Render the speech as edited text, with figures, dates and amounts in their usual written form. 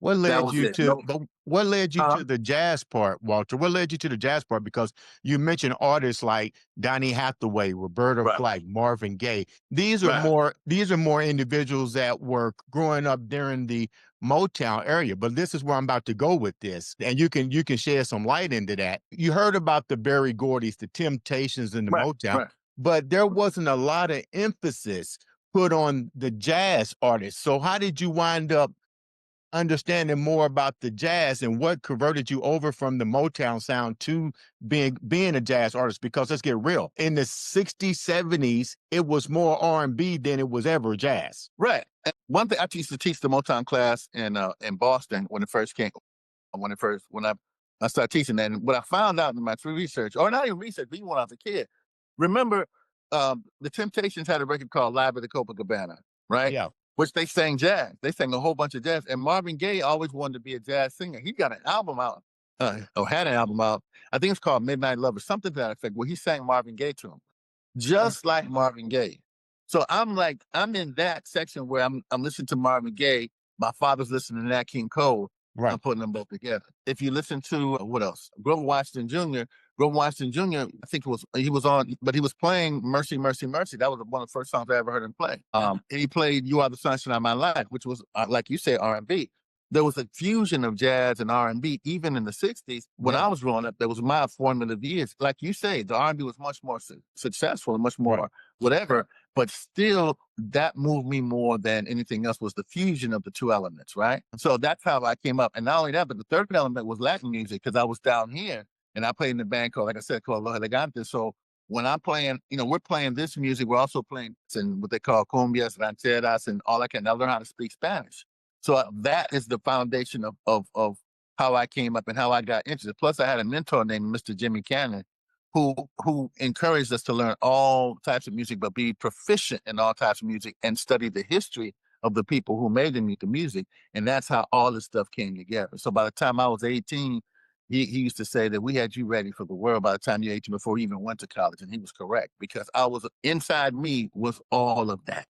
What That led was you it. to No, but what led you uh, to the jazz part, Walter? What led you to the jazz part? Because you mentioned artists like Donny Hathaway, Roberta right, Flack, Marvin Gaye. right. These are more individuals that were growing up during the Motown area. But this is where I'm about to go with this. And you can shed some light into that. You heard about the Berry Gordy's, the Temptations and the Right, Motown, right. but there wasn't a lot of emphasis put on the jazz artists. So how did you wind up understanding more about the jazz and what converted you over from the Motown sound to being a jazz artist? Because let's get real, in the 60s, 70s, it was more R&B than it was ever jazz. Right. And one thing I used to teach the Motown class in Boston when it first came when I started teaching that. And what I found out in my true research, or not even research, but even when I was a kid, remember the Temptations had a record called Live at the Copacabana, right? Yeah. Which they sang jazz. They sang a whole bunch of jazz. And Marvin Gaye always wanted to be a jazz singer. He got an album out, or had an album out. I think it's called Midnight Love or something to that effect, where he sang Marvin Gaye to him, just like Marvin Gaye. So I'm in that section where I'm listening to Marvin Gaye. My father's listening to Nat King Cole. I'm Right. putting them both together. If you listen to what else? Grover Washington Jr. Grover Washington Jr. I think he was on, but he was playing "Mercy, Mercy, Mercy." That was one of the first songs I ever heard him play. He played "You Are the Sunshine of My Life," which was like you say R&B. There was a fusion of jazz and R&B even in the '60s. When Yeah. I was growing up, there was my formative years. Like you say, the R&B was much more successful and much Right. more whatever. But still, that moved me more than anything else was the fusion of the two elements, right? So that's how I came up. And not only that, but the third element was Latin music because I was down here and I played in a band called, like I said, called Los Elegantes. So when I'm playing, we're playing this music, we're also playing in what they call cumbias, rancheras, and all that kind of. I learned how to speak Spanish. So that is the foundation of how I came up and how I got interested. Plus, I had a mentor named Mr. Jimmy Cannon, who encouraged us to learn all types of music, but be proficient in all types of music and study the history of the people who made the music. And that's how all this stuff came together. So by the time I was 18, he used to say that we had you ready for the world by the time you're 18 before you even went to college. And he was correct because I was inside me was all of that.